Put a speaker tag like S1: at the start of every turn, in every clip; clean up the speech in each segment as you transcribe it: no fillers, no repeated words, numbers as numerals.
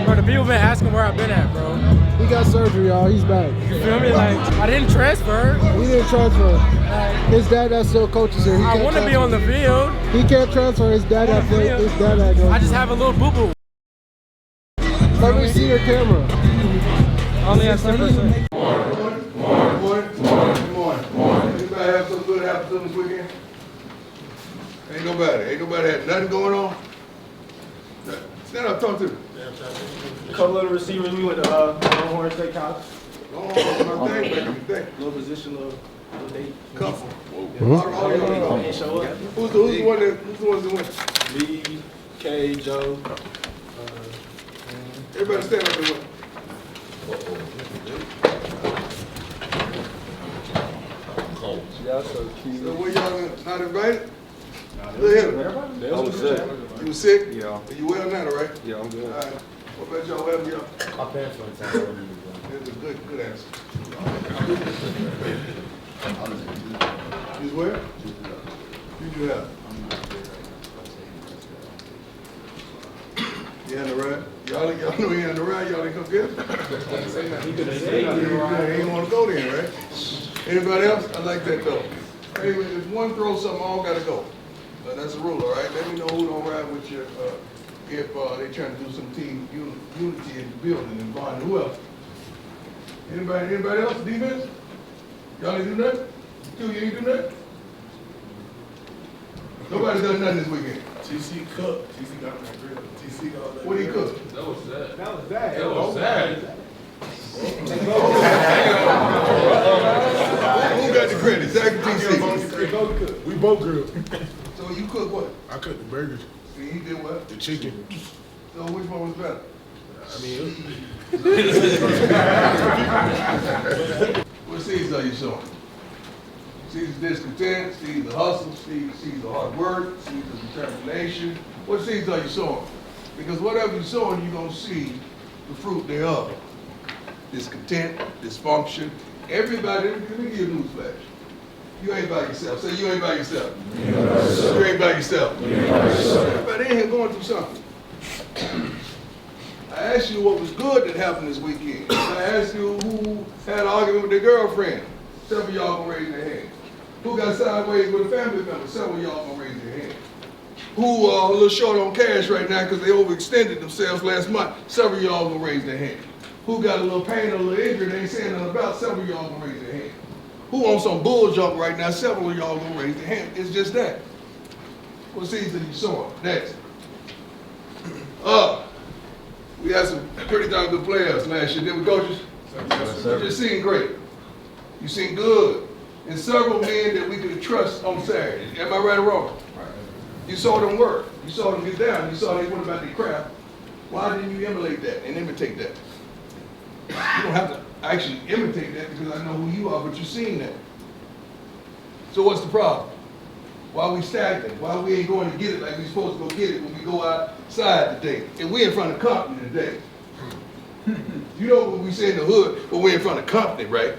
S1: Bro, the people been asking where I've been at, bro.
S2: He got surgery, y'all. He's back.
S1: You feel me? Like, I didn't transfer.
S2: He didn't transfer. His dad that still coaches here.
S1: I want to be on the field.
S2: He can't transfer. His dad that goes.
S1: I just have a little boo-boo.
S2: Let me see your camera.
S1: Only at 10%.
S3: Morning. Anybody have something good happen to them this weekend? Ain't nobody had nothing going on? Stand up, talk to me.
S4: A couple of the receivers, we went to Longhorn State College. Little position, little date.
S3: Couple.
S4: Ain't show up.
S3: Who's the ones that went?
S4: Me, K, Joe.
S3: Everybody stand up and went.
S4: Yeah, so cute.
S3: So were y'all not invited? Look at him.
S4: I was sick.
S3: You was sick?
S4: Yeah.
S3: You well now, right?
S4: Yeah, I'm good.
S3: All right. What about y'all? What happened to y'all?
S1: My parents went to town.
S3: That's a good answer. You was where? You do have. You had the ride? Y'all know he had the ride, y'all didn't come get him? He ain't want to go then, right? Anybody else? I like that though. Hey, if one throws something, all gotta go. That's the rule, all right? Let me know who don't ride with you if they trying to do some team unity in the building and bond. Who else? Anybody else? Defense? Y'all ain't do nothing? You ain't do nothing? Nobody done nothing this weekend.
S5: TC cooked. TC got on that grill. TC got on that
S3: What did he cook?
S5: That was that.
S4: That was that.
S5: That was that.
S3: Who got the credit? Zach or TC?
S5: We both grilled.
S3: So you cook what?
S5: I cooked the burgers,
S3: And he did what?
S5: the chicken.
S3: So which one was better?
S5: I mean,
S3: What seeds are you sowing? Seeds of discontent, seeds of hustle, seeds of hard work, seeds of determination. What seeds are you sowing? Because whatever you're sowing, you're going to see the fruit thereof. Discontent, dysfunction. Everybody, let me give you a news flash. You ain't by yourself. Say you ain't by yourself. You ain't by yourself. Everybody in here going through something. I asked you what was good that happened this weekend. I asked you who had an argument with their girlfriend. Several of y'all gonna raise their hand. Who got sideways with a family member? Several of y'all gonna raise their hand. Who a little short on cash right now because they overextended themselves last month? Several of y'all gonna raise their hand. Who got a little pain or a little injury they ain't saying nothing about? Several of y'all gonna raise their hand. Who on some bull jump right now? Several of y'all gonna raise their hand. It's just that. What seeds are you sowing? Next. We had some pretty darn good players last year, didn't we, coaches? You just seen great. You seen good. And several men that we could trust on Saturday. Am I right or wrong? You saw them work. You saw them get down. You saw they went about their craft. Why didn't you emulate that and imitate that? You don't have to actually imitate that because I know who you are, but you've seen that. So what's the problem? Why we stagnant? Why we ain't going to get it like we supposed to go get it when we go outside today? And we in front of company today. You know what we say in the hood, but we're in front of company, right?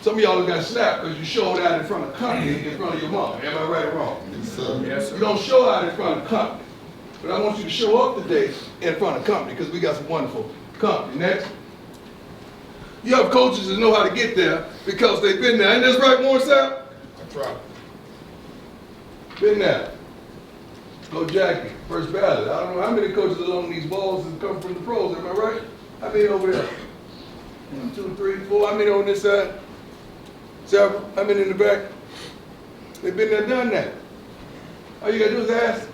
S3: Some of y'all got slapped because you showed out in front of company in front of your mom. Am I right or wrong?
S5: yes, sir.
S3: You don't show out in front of company. But I want you to show up today in front of company because we got some wonderful company. Next. You have coaches that know how to get there because they've been there. Ain't that right, Warren Sapp?
S5: That's right.
S3: Been there. Go Jackie, first ballot. I don't know how many coaches along these walls have come from the pros, am I right? How many over there? 1, 2, 3, 4. How many on this side? Several. How many in the back? They've been there, done that. All you gotta do is ask.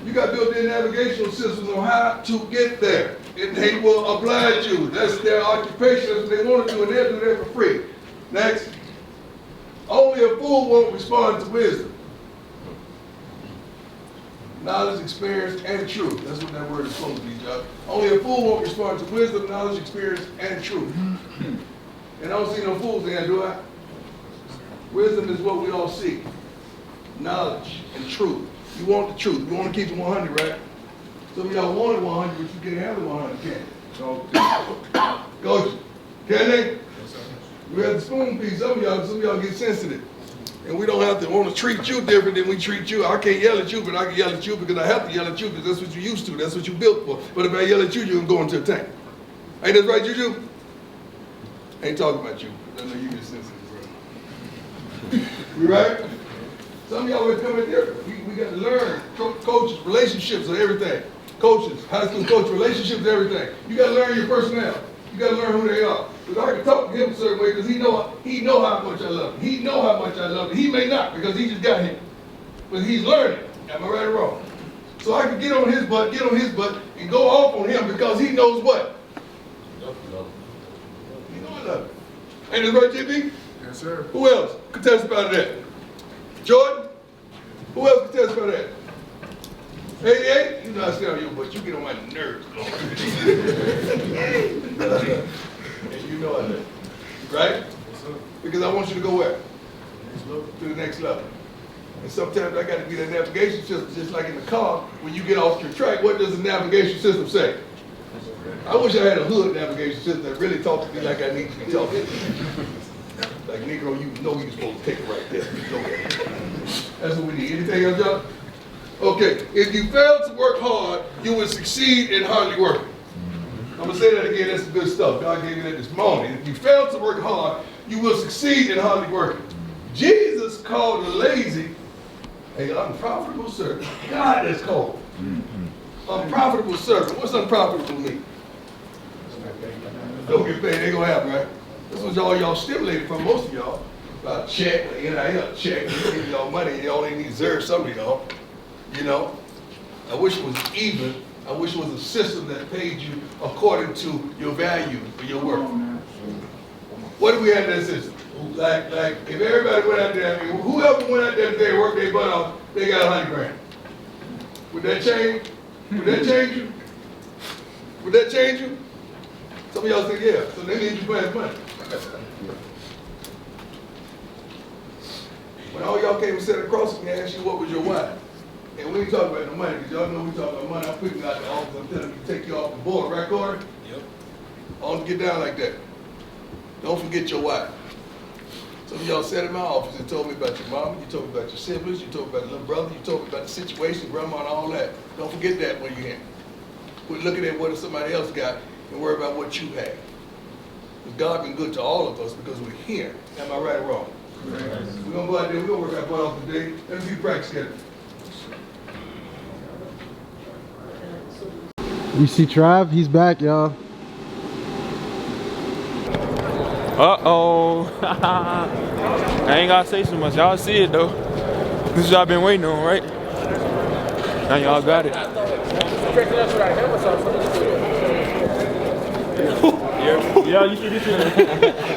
S3: You got built-in navigational systems on how to get there. And they will oblige you. That's their occupation, that's what they want to do, and they'll do that for free. Next. Only a fool won't respond to wisdom. Knowledge, experience, and truth. That's what that word is supposed to be, Josh. Only a fool won't respond to wisdom, knowledge, experience, and truth. And I don't see no fools in there, do I? Wisdom is what we all seek. Knowledge and truth. You want the truth. You want to keep it 100, right? Some of y'all wanted 100, but you can't have the 100, can you? Coach, can they? We have the spoon piece. Some of y'all get sensitive. And we don't have to want to treat you different than we treat you. I can't yell at you, but I can yell at you because I have to yell at you because that's what you're used to. That's what you built for. But if I yell at you, you're going to go into a tank. Ain't that right, Juju? I ain't talking about you. I know you get sensitive, bro. You right? Some of y'all are coming different. We got to learn. Coaches, relationships are everything. Coaches, high school coach, relationships are everything. You got to learn your personnel. You got to learn who they are. Because I can talk to him a certain way because he know how much I love him. He know how much I love him. He may not because he just got him. But he's learning. Am I right or wrong? So I can get on his butt, and go off on him because he knows what? He know I love him. Ain't that right, JB?
S5: Yes, sir.
S3: Who else could testify to that? Jordan? Who else could testify to that? 88? You know I stay on you, but you get on my nerves. And you know I love you. Right?
S5: Yes, sir.
S3: Because I want you to go where? To the next level. And sometimes I got to be that navigation system, just like in the car, when you get off your track, what does the navigation system say? I wish I had a hood navigation system that really talks to me like I need to be talking. Like, Negro, you know you're supposed to take it right there. That's what we need. Anything else, John? Okay, if you fail to work hard, you will succeed in hardly working. I'm going to say that again, that's some good stuff. God gave me that this morning. If you fail to work hard, you will succeed in hardly working. Jesus called the lazy an unprofitable servant. God has called. Unprofitable servant. What's unprofitable mean? Don't get paid, ain't gonna happen, right? This was all y'all stimulated from, most of y'all. Check, NIL check, give y'all money, y'all ain't deserve some of y'all. You know? I wish it was even. I wish it was a system that paid you according to your value or your worth. What do we have in that system? Like if everybody went out there, I mean, whoever went out there today and worked their butt off, they got 100 grand. Would that change? Would that change you? Would that change you? Some of y'all say, yeah. So they need you for his money. When all y'all came and sat across from me and asked you what was your why? And we ain't talking about the money, because y'all know we talking about money. I'm putting you out the office, I'm telling you to take you off the board, right, Corey? Yep. I want to get down like that. Don't forget your why. Some of y'all sat in my office and told me about your mama, you told me about your siblings, you told me about your little brother, you told me about the situation, grandma, and all that. Don't forget that when you're here. Quit looking at what somebody else got and worry about what you have. Because God been good to all of us because we're here. Am I right or wrong? Right. We're going to go out there, we're going to work our butt off today. Let's be practice together.
S2: You see Trav? He's back, y'all.
S6: Uh-oh. I ain't gotta say so much. Y'all see it, though. This is what I've been waiting on, right? Now y'all got it. Yeah, you see this shit?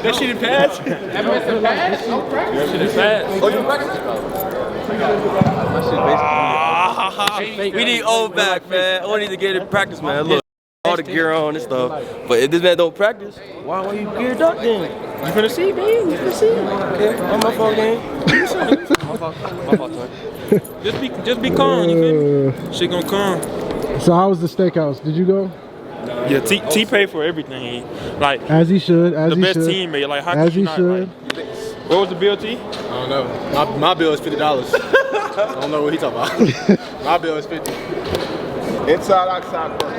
S6: That shit in pass? That missed the pass? That shit in pass. Oh, you
S7: We need old back, man. I need to get in practice, man. Look, all the gear on and stuff. But if this man don't practice, why you geared up then? You finna see, man. You finna see. Okay, on my fault, gang. My fault, son.
S6: Just be calm, you feel me? Shit gonna come.
S2: So how was the steakhouse? Did you go?
S6: Yeah, T paid for everything. Like,
S2: as he should, as
S6: the
S2: he
S6: best
S2: should.
S6: teammate. Like, how
S2: as
S6: could you
S2: he
S6: not?
S2: should.
S6: Like, what was the bill, T?
S4: I don't know. My bill is $50. I don't know what he talking about. My bill is 50.
S5: Inside, outside first.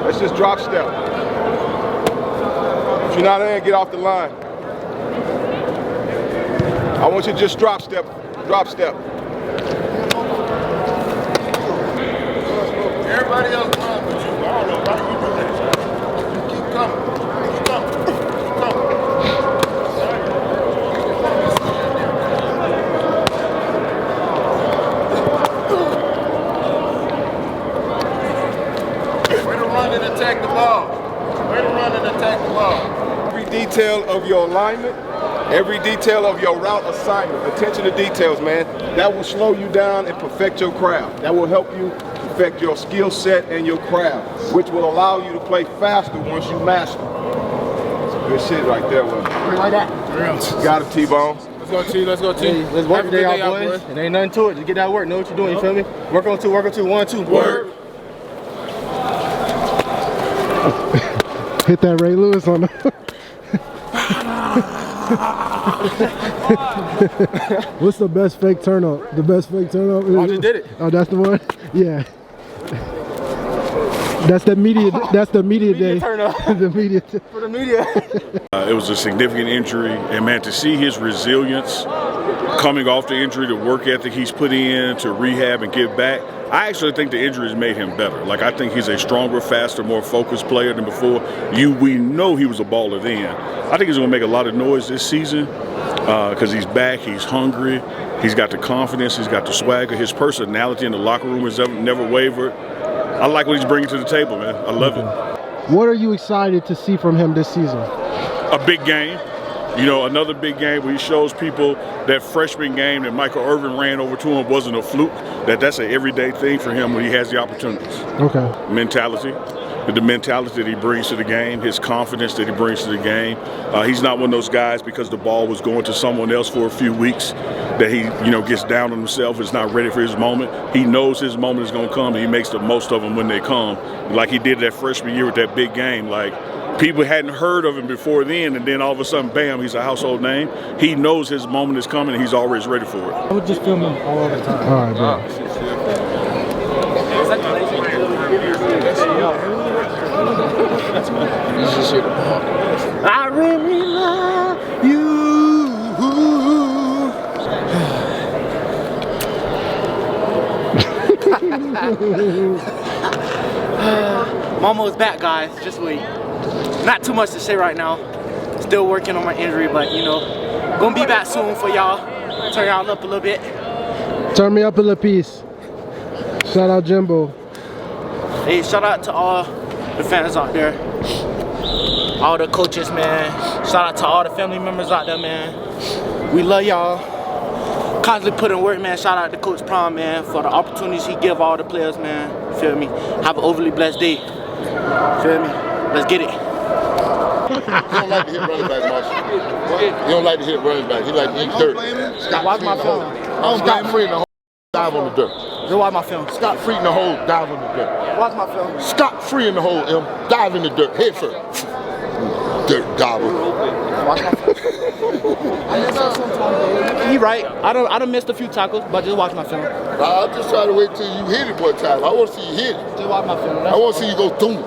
S5: Let's just drop step. If you're not in, get off the line. I want you to just drop step. Drop step. Everybody else runs with you. I don't know why you do that. You keep coming. Keep coming. Keep coming. Way to run and attack the ball. Way to run and attack the ball. Every detail of your alignment, every detail of your route assignment. Attention to details, man. That will slow you down and perfect your craft. That will help you perfect your skill set and your craft, which will allow you to play faster once you master. Some good shit right there, man.
S2: Like that.
S5: Got it, T-Bone.
S1: Let's go, T. Let's go, T.
S4: Hey, let's work today, out, boys. It ain't nothing to it. Just get that work. Know what you're doing, you feel me? Work on two, 1, 2.
S5: Word.
S2: Hit that Ray Lewis on the What's the best fake turn up? The best fake turn up?
S4: I just did it.
S2: Oh, that's the one? Yeah. That's the media. That's the media day.
S4: Turn up.
S2: The media.
S4: For the media.
S8: It was a significant injury, and man, to see his resilience coming off the injury, the work ethic he's put in to rehab and get back, I actually think the injury has made him better. Like, I think he's a stronger, faster, more focused player than before. We know he was a baller then. I think he's going to make a lot of noise this season because he's back, he's hungry, he's got the confidence, he's got the swagger, his personality in the locker room has never wavered. I like what he's bringing to the table, man. I love it.
S2: What are you excited to see from him this season?
S8: A big game. You know, another big game where he shows people that freshman game that Michael Irvin ran over to him wasn't a fluke, that's an everyday thing for him when he has the opportunities.
S2: Okay.
S8: Mentality, the mentality that he brings to the game, his confidence that he brings to the game. He's not one of those guys because the ball was going to someone else for a few weeks that he, gets down on himself, is not ready for his moment. He knows his moment is going to come, and he makes the most of them when they come, like he did that freshman year with that big game. Like, people hadn't heard of him before then, and then all of a sudden, bam, he's a household name. He knows his moment is coming, and he's always ready for it.
S2: I would just film him all the time. All right, bro.
S1: I really love you.
S9: Momo is back, guys. Just wait. Not too much to say right now. Still working on my injury, but gonna be back soon for y'all. Turn y'all up a little bit.
S2: Turn me up a little piece. Shout out Jimbo.
S9: Hey, shout out to all the fans out there. All the coaches, man. Shout out to all the family members out there, man. We love y'all. Constantly put in work, man. Shout out to Coach Prom, man, for the opportunities he give all the players, man. Feel me? Have an overly blessed day. Feel me? Let's get it.
S10: He don't like to hit running back, Marshall. He don't like to hit running back. He like to eat dirt.
S9: Watch my film.
S10: Scott free in the hole, dive on the dirt.
S9: Go watch my film.
S10: Scott free in the hole, dive on the dirt.
S9: Watch my film.
S10: Scott free in the hole, dive in the dirt, head first. Dirt gobble.
S9: Watch my film. He right. I done missed a few tackles, but just watch my film.
S10: I'm just trying to wait till you hit it one time. I want to see you hit it.
S9: Just watch my film.
S10: I want to see you go through it.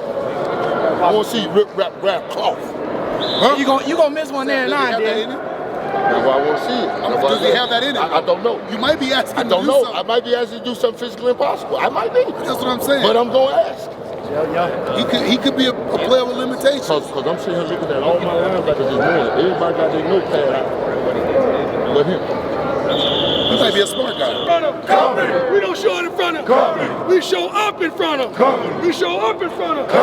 S10: I want to see you rip, rap, cloth.
S9: Huh? You gonna miss one there and nine, dude.
S10: That's why I want to see it.
S5: Does he have that in it?
S10: I don't know.
S5: You might be asking
S10: I
S5: him
S10: don't
S5: to do
S10: know.
S5: something.
S10: I might be asking you to do something physically impossible. I might be.
S5: That's what I'm saying.
S10: But I'm going to ask.
S5: He could be a player with limitations.
S10: Because I'm sitting here looking at all my linebackers this morning. Everybody got their notepad out. But him.
S5: He might be a smart guy.
S3: We don't show it in front of him. We show up in front of him. We show up in front of him.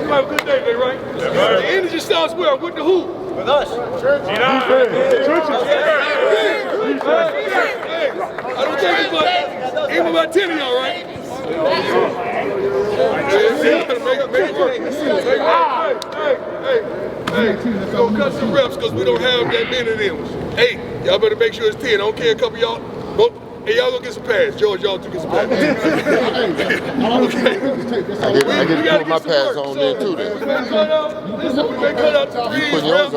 S3: You have a good day today, right? The energy starts where? With the who?
S9: With us.
S3: I don't think it's about, ain't about 10 of y'all, right? Make it work. Hey, we're gonna cut some reps because we don't have that many of them. Hey, y'all better make sure it's 10. I don't care a couple of y'all. Hey, y'all gonna get some pads. George, y'all two get some pads. Okay.
S10: I get to put my pads on there too then.
S3: We may cut out the threes, reps,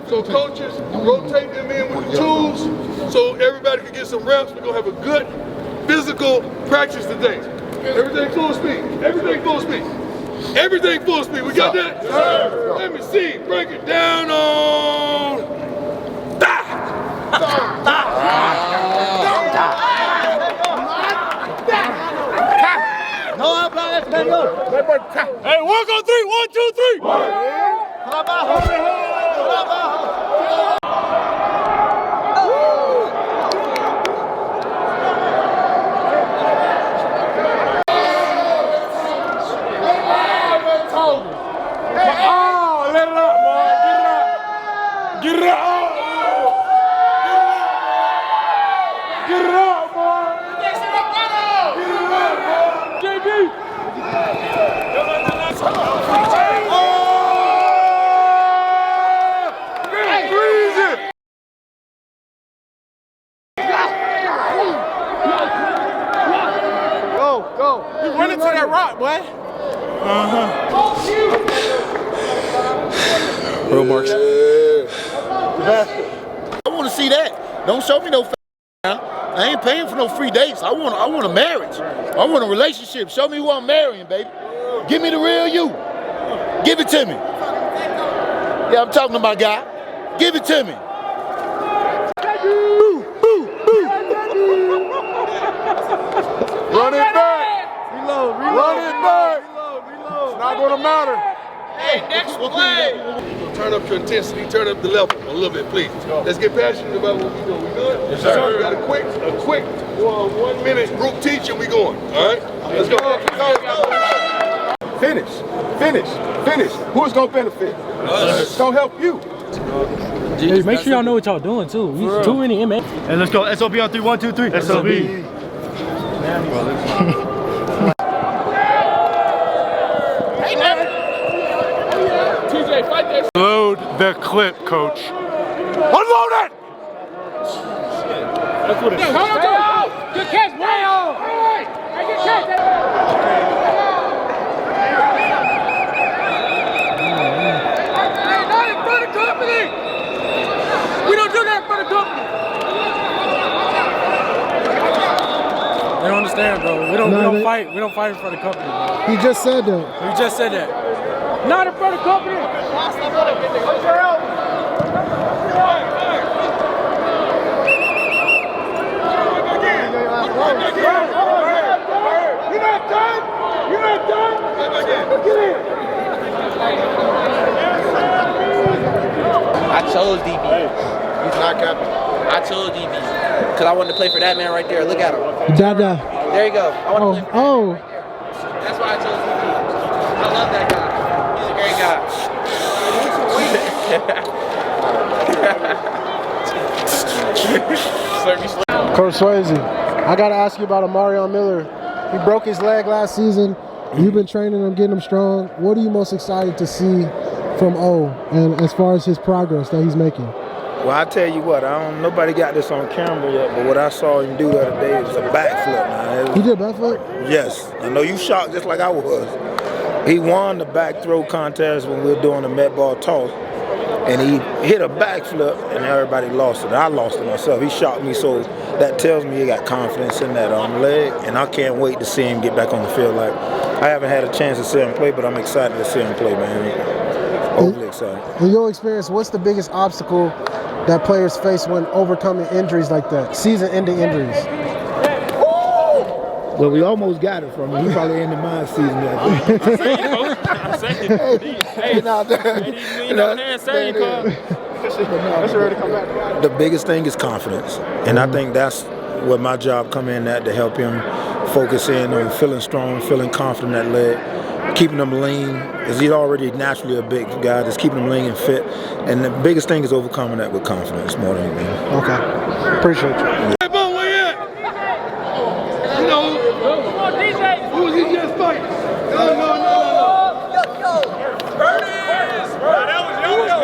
S3: so coaches rotate them in with the tools so everybody can get some reps. We're gonna have a good physical practice today. Everything full speed. Everything full speed. Everything full speed. We got that? Sir. Let me see. Break it down on.
S1: Hey, 1, 2, 3. 1, 2, 3.
S6: Get it out! Get it out, boy! Get it out, boy! JB!
S9: Go. We running to that rock, boy.
S4: Road marks.
S10: I want to see that. Don't show me no I ain't paying for no free dates. I want a marriage. I want a relationship. Show me who I'm marrying, baby. Give me the real you. Give it to me. Yeah, I'm talking to my guy. Give it to me.
S5: Run it back. Reload. Run it back. It's not going to matter.
S3: Hey, next play. Turn up your intensity, turn up the level a little bit, please. Let's get passionate about what we're doing. We good? Yes, sir. We got a quick 1 minute group teaching. We going. All right? Let's go.
S5: Finish. Who's going to benefit? It's going to help you.
S11: Hey, make sure y'all know what y'all doing too. We too many inmates.
S12: Hey, let's go. SOB on 3. 1, 2, 3. SOB.
S5: Load the clip, coach. Unload it!
S1: That's what it is. Good catch, Mayo! Hey, good catch! Hey, not in front of company! We don't do that in front of company!
S11: They don't understand, bro. We don't fight. We don't fight in front of company, bro.
S2: He just said that.
S11: We just said that.
S1: Not in front of company! You're not done! You're not done! Get in!
S9: I chose DB.
S5: He's not captain.
S9: I chose DB because I wanted to play for that man right there. Look at him.
S2: Dada.
S9: There you go. I want to play for
S2: Oh.
S9: That's why I chose DB. I love that guy. He's a great guy.
S2: Coach Swayze, I gotta ask you about Amarion Miller. He broke his leg last season. You've been training him, getting him strong. What are you most excited to see from O, and as far as his progress that he's making?
S13: Well, I tell you what, nobody got this on camera yet, but what I saw him do the other day was a backflip, man.
S2: He did a backflip?
S13: Yes. I know you shocked just like I was. He won the back throw contest when we were doing the Met Ball toss, and he hit a backflip, and everybody lost it. I lost it myself. He shocked me, so that tells me he got confidence in that leg, and I can't wait to see him get back on the field. Like, I haven't had a chance to see him play, but I'm excited to see him play, man. Overly excited.
S2: In your experience, what's the biggest obstacle that players face when overcoming injuries like that, season-ending injuries?
S13: Well, we almost got it from him. He probably ended my season that day. The biggest thing is confidence, and I think that's what my job come in at, to help him focus in on feeling strong, feeling confident in that leg, keeping him lean, because he's already naturally a big guy, just keeping him lean and fit. And the biggest thing is overcoming that with confidence more than anything.
S2: Okay, appreciate you.
S3: Hey, Bo, where you at? You know, who was he just fighting? No. Burnies! That was yo-yo.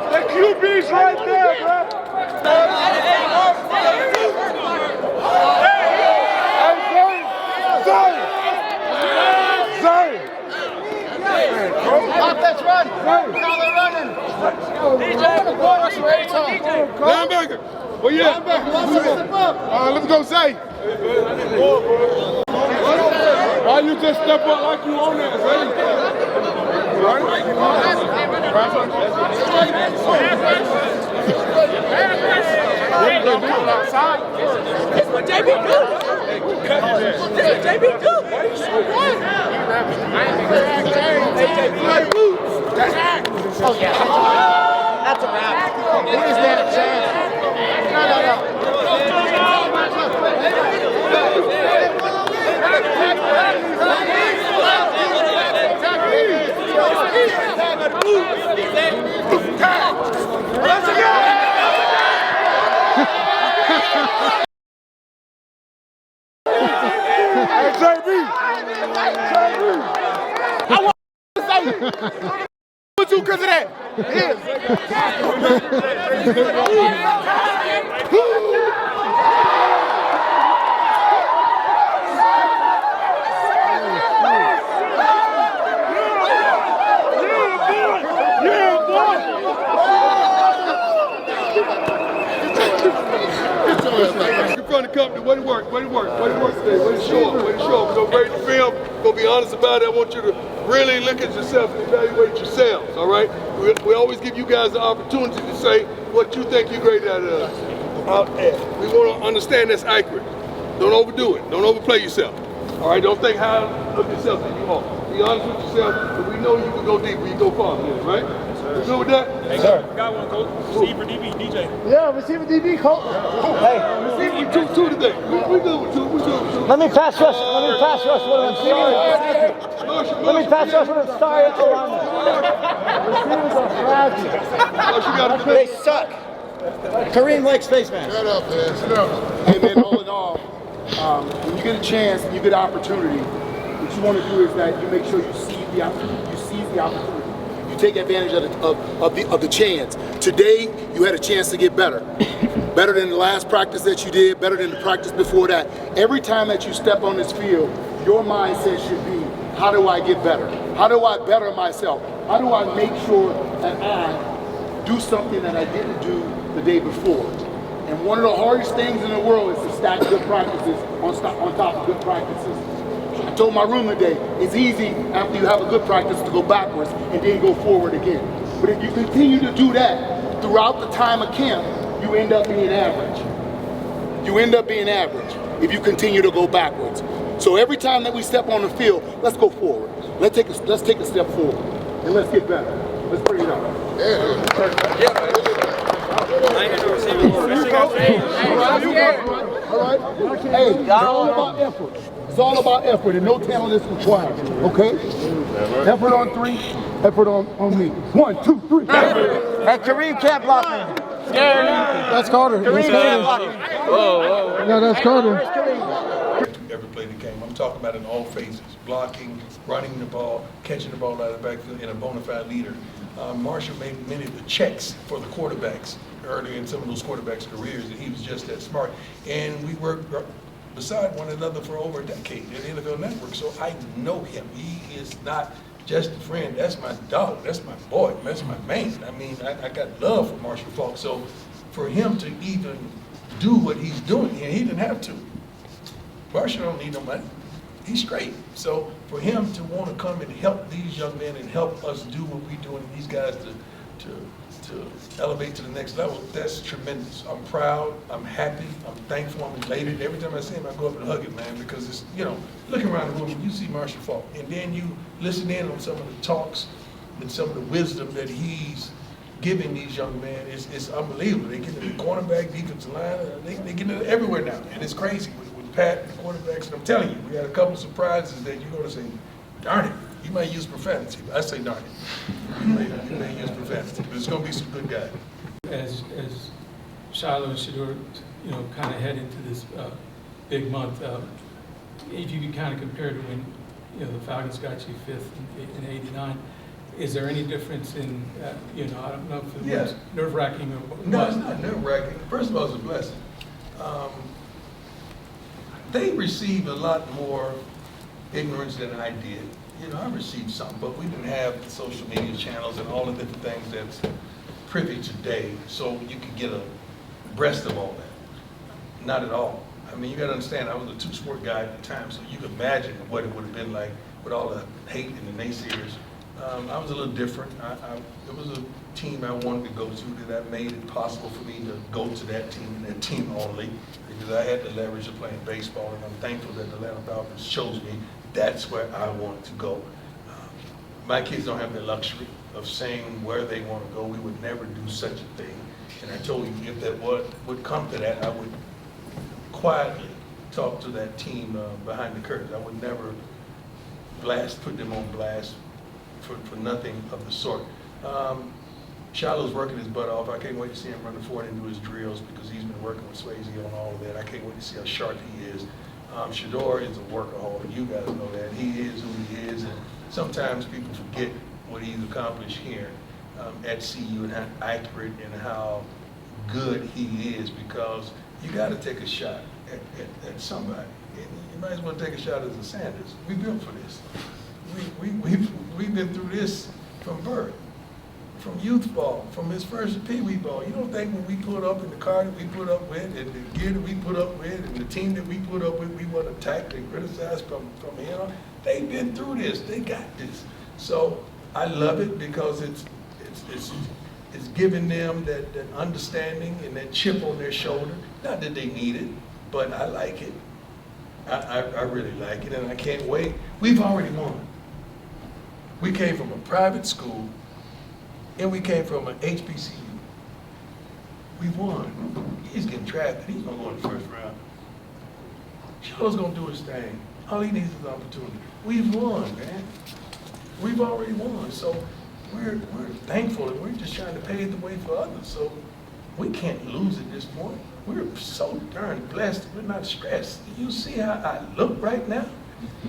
S3: The QB's right there, bro.
S1: Offense run. Now they're running.
S5: Linebacker. Well, yeah. Let's go, Zay. Why you just step up like you on that, Zay?
S1: That's what JB do. That's what JB do.
S9: Oh, yeah. That's a wrap. He didn't stand a chance. No.
S5: Hey, JB. I want to say what you because of that.
S3: In front of the company, way to work today, way to show up. We're gonna grade the film, gonna be honest about it. I want you to really look at yourself and evaluate yourselves, all right? We always give you guys the opportunity to say what you think you graded out at. We want to understand that's accurate. Don't overdo it, don't overplay yourself. All right, don't think high of yourself that you are. Be honest with yourself, but we know you can go deeper, you go farther, right? You good with that?
S6: Hey, sir. Got one, coach. Receiver DB, DJ.
S10: Yeah, receiver DB, coach. Hey.
S3: Receiver two today. We good with two. We good with two.
S10: Let me pass rush. Let me pass rush with him. Let me pass rush with him. Sorry, receivers are fragile. They suck. Kareem likes spaceman.
S3: Shut up, man. Shut up.
S10: Hey, man, all in all, when you get a chance, you get an opportunity, what you want to do is that you make sure you seize the opportunity. You take advantage of the chance. Today, you had a chance to get better. Better than the last practice that you did, better than the practice before that. Every time that you step on this field, your mindset should be, how do I get better? How do I better myself? How do I make sure that I do something that I didn't do the day before? And one of the hardest things in the world is to stack good practices on top of good practices. I told my room today, it's easy after you have a good practice to go backwards and then go forward again. But if you continue to do that throughout the time of camp, you end up being average. You end up being average if you continue to go backwards. So every time that we step on the field, let's go forward. Let's take a step forward and let's get better. Let's bring it up. All right. Hey, it's all about effort. It's all about effort, and no talent is required. Okay? Effort on three. Effort on me. 1, 2, 3.
S9: Hey, Kareem can't block me.
S2: That's Carter.
S9: Kareem can't block me.
S2: No, that's Carter.
S3: Every play that came. I'm talking about in all phases: blocking, running the ball, catching the ball out of the backfield, and a bona fide leader. Marshall made many of the checks for the quarterbacks early in some of those quarterbacks' careers, and he was just that smart. And we worked beside one another for over a decade at the NFL Network, so I know him. He is not just a friend. That's my dog. That's my boy. That's my man. I mean, I got love for Marshall Faulk. So for him to even do what he's doing, and he didn't have to. Marshall don't need no money. He's straight. So for him to want to come and help these young men and help us do what we're doing, these guys to elevate to the next level, that's tremendous. I'm proud, I'm happy, I'm thankful, I'm elated. Every time I see him, I go up and hug him, man, because it's, you know, looking around the room, you see Marshall Faulk, and then you listen in on some of the talks and some of the wisdom that he's giving these young men. It's unbelievable. They get to the cornerback, defensive line, they get it everywhere now, and it's crazy with Pat and the quarterbacks, and I'm telling you, we had a couple of surprises that you're going to say, darn it. You might use profanity. I say darn it. You may use profanity, but it's going to be some good guys.
S11: As Shiloh and Shedeur, you know, kind of head into this big month, if you can kind of compare to when, you know, the Falcons got you fifth in '89, is there any difference in, you know, I don't know if it was nerve-wracking or what?
S3: No, it's not nerve-wracking. First of all, it's a blessing. They received a lot more ignorance than I did. You know, I received some, but we didn't have the social media channels and all the different things that's privy today, so you could get a breast of all that. Not at all. I mean, you got to understand, I was a two-sport guy at the time, so you can imagine what it would have been like with all the hate and the naysayers I was a little different. It was a team I wanted to go to that made it possible for me to go to that team and that team only, because I had the leverage of playing baseball, and I'm thankful that the Atlanta Falcons chose me. That's where I wanted to go. My kids don't have the luxury of saying where they want to go. We would never do such a thing. And I told you, if that would come to that, I would quietly talk to that team behind the curtains. I would never put them on blast for nothing of the sort. Shiloh's working his butt off. I can't wait to see him run the 40 and do his drills, because he's been working with Swayze on all of that. I can't wait to see how sharp he is. Shador is a workaholic. You guys know that. He is who he is, and sometimes people forget what he's accomplished here at CU and how accurate and how good he is, because you got to take a shot at somebody. And you might as well take a shot at the Sanders. We built for this. We've been through this from birth, from youth ball, from his first Pee Wee ball. You don't think when we put up in the car that we put up with, and the gear that we put up with, and the team that we put up with, we want to attack and criticize from here on? They've been through this. They got this. So I love it, because it's giving them that understanding and that chip on their shoulder. Not that they need it, but I like it. I really like it, and I can't wait. We've already won. We came from a private school, and we came from an HBCU. We won. He's getting drafted. He's gonna go in the first round. Shiloh's gonna do his thing. All he needs is an opportunity. We've won, man. We've already won. So we're thankful, and we're just trying to pave the way for others. So we can't lose at this point. We're so darn blessed. We're not stressed. Do you see how I look right now?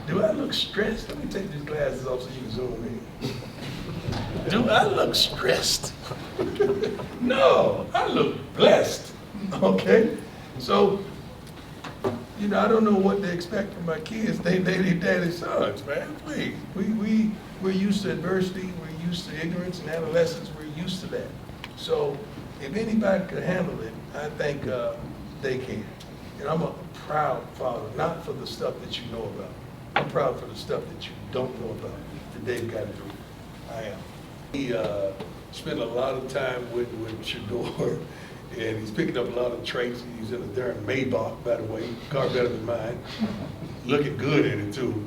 S3: Do I look stressed? Let me take these glasses off so you can zoom in. Do I look stressed? No, I look blessed. Okay? So, you know, I don't know what they expect from my kids. They daddy's sons, man. Please. We're used to adversity. We're used to ignorance and adolescence. We're used to that. So if anybody could handle it, I think they can. And I'm a proud father, not for the stuff that you know about. I'm proud for the stuff that you don't know about, that they've got to do. I am. He spent a lot of time with Shador, and he's picking up a lot of traits. He's in a darn Maybach, by the way, car better than mine. Looking good in it, too.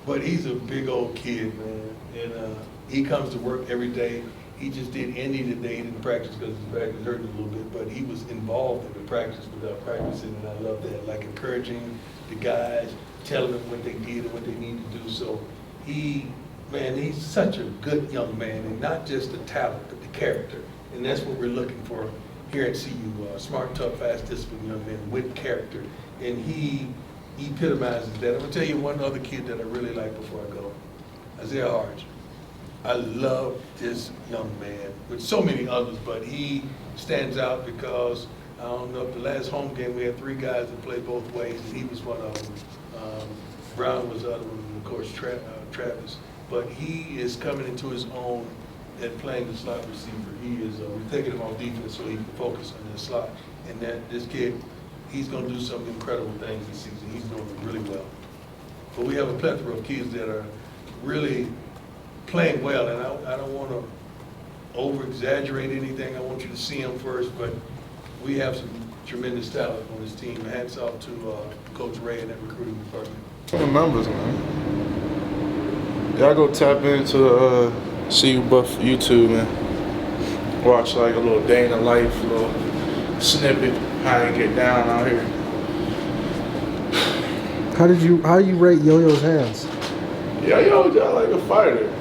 S3: But he's a big old kid, man. And he comes to work every day. He just did Indy today. He didn't practice because his back was hurting a little bit, but he was involved in the practice without practicing, and I love that. Like encouraging the guys, telling them what they did and what they need to do. So he's such a good young man, and not just the talent, but the character. And that's what we're looking for here at CU. Smart, tough, fast, disciplined young men with character. And he epitomizes that. I'm gonna tell you one other kid that I really like before I go. Isaiah Harge. I love this young man, with so many others, but he stands out because, I don't know, the last home game we had 3 guys that played both ways, and he was one of them. Brown was the other one, and of course Travis. But he is coming into his own at playing the slot receiver. He is, we're taking him off defense so he can focus on the slot. And that this kid, he's gonna do some incredible things this season. He's doing really well. But we have a plethora of kids that are really playing well, and I don't want to over-exaggerate anything. I want you to see them first, but we have some tremendous talent on this team. Hats off to Coach Ray and that recruiting department.
S6: The numbers, man. Y'all go tap into CU Buff YouTube, man. Watch like a little day in the life, a little snippet, how you get down out here.
S2: How you rate Yo-Yo's hands?
S6: Yeah, Yo-Yo like a fighter.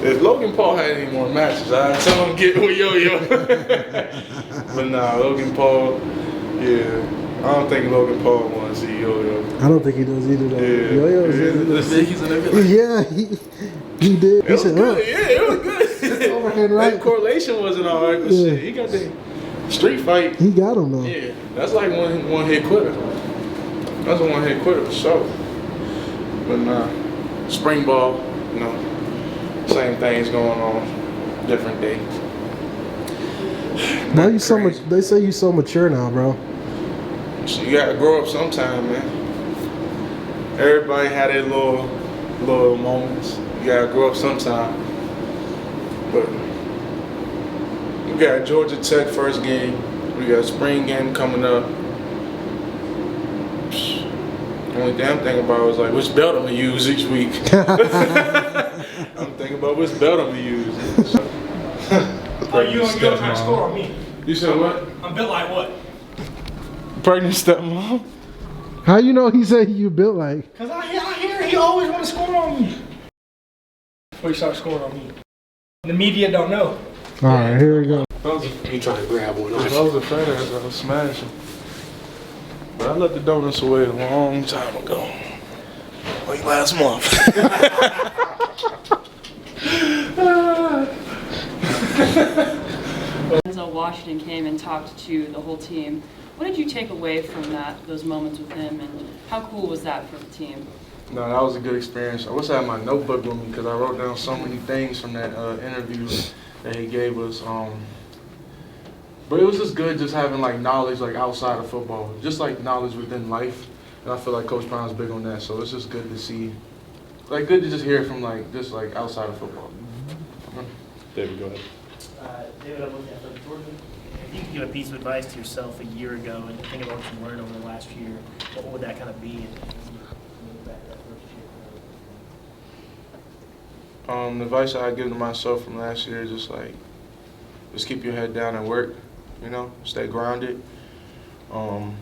S6: If Logan Paul had any more matches, I'd tell him to get with Yo-Yo. But nah, Logan Paul, yeah. I don't think Logan Paul wants to see Yo-Yo.
S2: I don't think he does either, though.
S6: Yeah.
S2: Yo-Yo's yeah, he did.
S6: It was good. Yeah, it was good.
S2: Overhand right.
S6: That correlation wasn't all right, but shit, he got the street fight.
S2: He got him, though.
S6: Yeah, that's like one hit quitter. That's a one hit quitter for sure. But nah, spring ball, you know, same things going on, different day.
S2: Why you so much? They say you so mature now, bro.
S6: So you gotta grow up sometime, man. Everybody had their little moments. You gotta grow up sometime. But we got Georgia Tech first game. We got spring game coming up. The only damn thing about it is like which belt I'm gonna use each week. I'm thinking about which belt I'm gonna use.
S12: You don't try to score on me.
S6: You said what?
S12: I'm built like what?
S6: Pregnant stepmom.
S2: How you know he said you built like?
S12: Because I hear he always want to score on me. Before he starts scoring on me. The media don't know.
S2: All right, here we go.
S1: You trying to grab one?
S6: If I was a fat ass, I would smash him. But I let the donuts away a long time ago. Like last month.
S14: Denzel Washington came and talked to the whole team. What did you take away from those moments with him, and how cool was that for the team?
S6: No, that was a good experience. I wish I had my notebook with me because I wrote down so many things from that interview that he gave us. But it was just good just having like knowledge like outside of football, just like knowledge within life. And I feel like Coach Brown's big on that, so it's just good to see, like good to just hear from like just like outside of football.
S15: David, go ahead.
S12: David, I'm looking at Jordan. If you could give a piece of advice to yourself a year ago and think about what you learned over the last year, what would that kind of be?
S6: The advice I give to myself from last year is just keep your head down and work, you know, stay grounded, and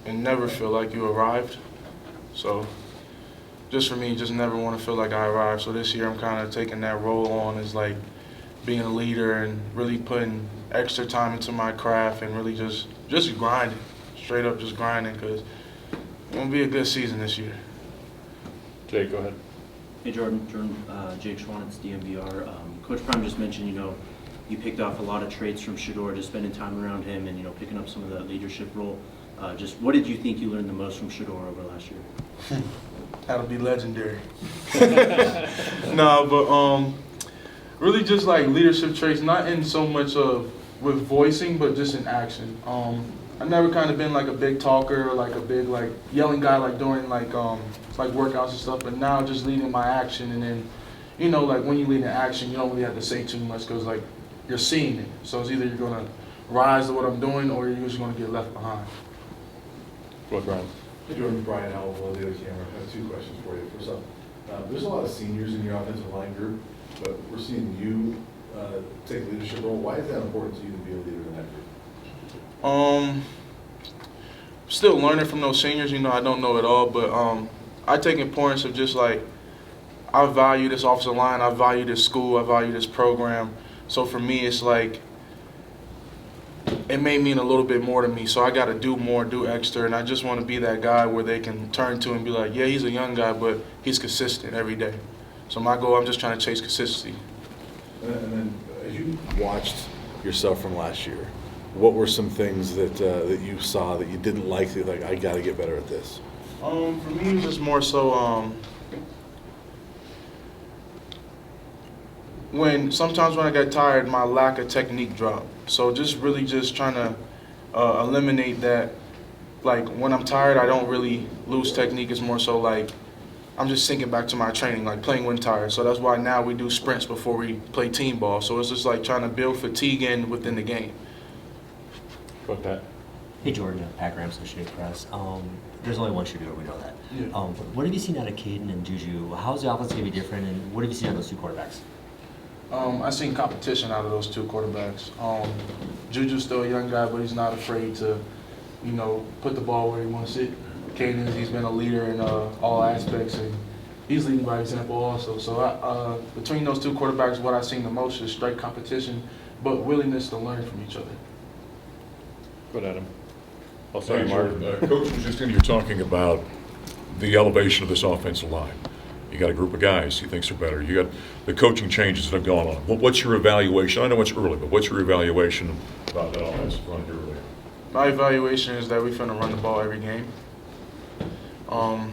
S6: never feel like you arrived. So just for me, just never want to feel like I arrived. So this year I'm kind of taking that role on as like being a leader and really putting extra time into my craft and really just grinding, straight up just grinding, because it's going to be a good season this year.
S15: Jake, go ahead.
S16: Hey Jordan, Jake Schwanitz, DMVR. Coach Brown just mentioned, you picked off a lot of traits from Shedeur, just spending time around him and, picking up some of that leadership role. Just what did you think you learned the most from Shedeur over last year?
S6: How to be legendary. No, but really just like leadership traits, not in so much of with voicing, but just in action. I've never kind of been like a big talker or like a big like yelling guy like during like workouts and stuff, but now just leading my action. And then, like when you lead in action, you don't really have to say too much because like you're seeing it. So it's either you're gonna rise to what I'm doing or you're just gonna get left behind.
S15: Go ahead, Brian.
S17: Hey Jordan, Brian Howell, the other camera. I have two questions for you. First off, there's a lot of seniors in your offensive line group, but we're seeing you take a leadership role. Why is that important to you to be a leader in that group?
S6: Still learning from those seniors. I don't know it all, but I take importance of just like I value this offensive line, I value this school, I value this program. So for me, it's like it may mean a little bit more to me, so I got to do more, do extra, and I just want to be that guy where they can turn to and be like, yeah, he's a young guy, but he's consistent every day. So my goal, I'm just trying to chase consistency.
S17: And then as you watched yourself from last year, what were some things that you saw that you didn't like, that you're like, I got to get better at this?
S6: For me, it was just more so sometimes when I got tired, my lack of technique dropped. So just really just trying to eliminate that. Like when I'm tired, I don't really lose technique. It's more so like I'm just sinking back to my training, like playing when tired. So that's why now we do sprints before we play team ball. So it's just like trying to build fatigue in within the game.
S15: Go Pat.
S18: Hey Jordan, Pat Graham, Associated Press. There's only one Shedeur, we know that.
S6: Yeah.
S18: What have you seen out of Caden and Juju? How's the offense going to be different, and what have you seen out of those two quarterbacks?
S6: I've seen competition out of those two quarterbacks. Juju's still a young guy, but he's not afraid to, put the ball where he wants it. Caden, he's been a leader in all aspects, and he's leading by example also. So between those two quarterbacks, what I've seen the most is straight competition, but willingness to learn from each other.
S15: Go ahead, Adam. Oh, sorry, Mark.
S19: Coach was just in here talking about the elevation of this offensive line. You got a group of guys he thinks are better. You got the coaching changes that have gone on. What's your evaluation? I know it's early, but what's your evaluation about that offensive line here earlier?
S6: My evaluation is that we're going to run the ball every game. And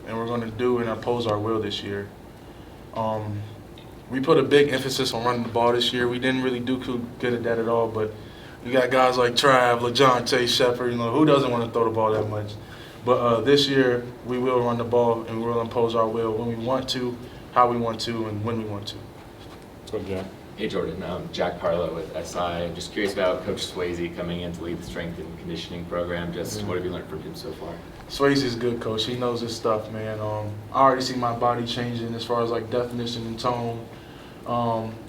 S6: we're going to do and oppose our will this year. We put a big emphasis on running the ball this year. We didn't really do good at that at all, but you got guys like Trav, LaJohn, Shepard, who doesn't want to throw the ball that much? But this year, we will run the ball and we will impose our will when we want to, how we want to, and when we want to.
S15: go to Jack.
S20: Hey Jordan, Jack Harlow with SI. I'm just curious about Coach Swayze coming in to lead the strength and conditioning program. Just what have you learned from him so far?
S6: Swayze's a good coach. He knows his stuff, man. I already see my body changing as far as like definition and tone.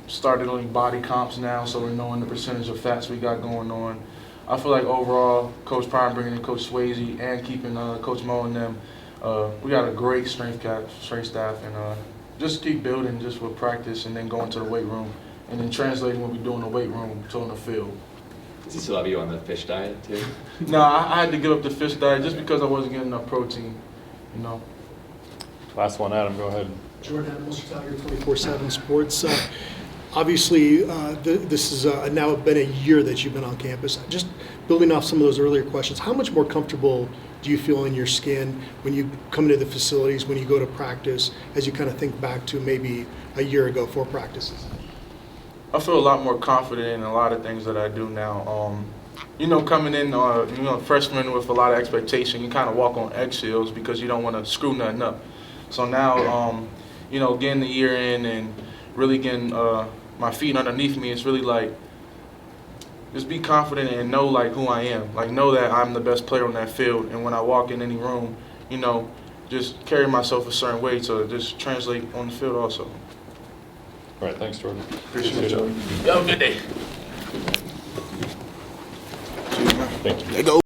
S6: Started doing body comps now, so we're knowing the percentage of fats we got going on. I feel like overall, Coach Prime bringing in Coach Swayze and keeping Coach Mo and them, we got a great strength staff, and just keep building just with practice and then going to the weight room and then translating what we do in the weight room to on the field.
S20: Does he still have you on the fish diet too?
S6: No, I had to give up the fish diet just because I wasn't getting enough protein, you know.
S15: Last one, Adam, go ahead.
S21: Jordan Adams, Tiger 24/7 Sports. Obviously, this is now been a year that you've been on campus. Just building off some of those earlier questions, how much more comfortable do you feel in your skin when you come into the facilities, when you go to practice, as you kind of think back to maybe a year ago for practices?
S6: I feel a lot more confident in a lot of things that I do now. You know, coming in, freshman with a lot of expectation, you kind of walk on eggshells because you don't want to screw nothing up. So now, you know, getting the year in and really getting my feet underneath me, it's really like, just be confident and know like who I am. Like know that I'm the best player on that field, and when I walk in any room, you know, just carry myself a certain way to just translate on the field also.
S15: All right, thanks, Jordan.
S6: Appreciate you.
S15: Have
S6: Have a good day.
S15: Thank you.
S6: There you go.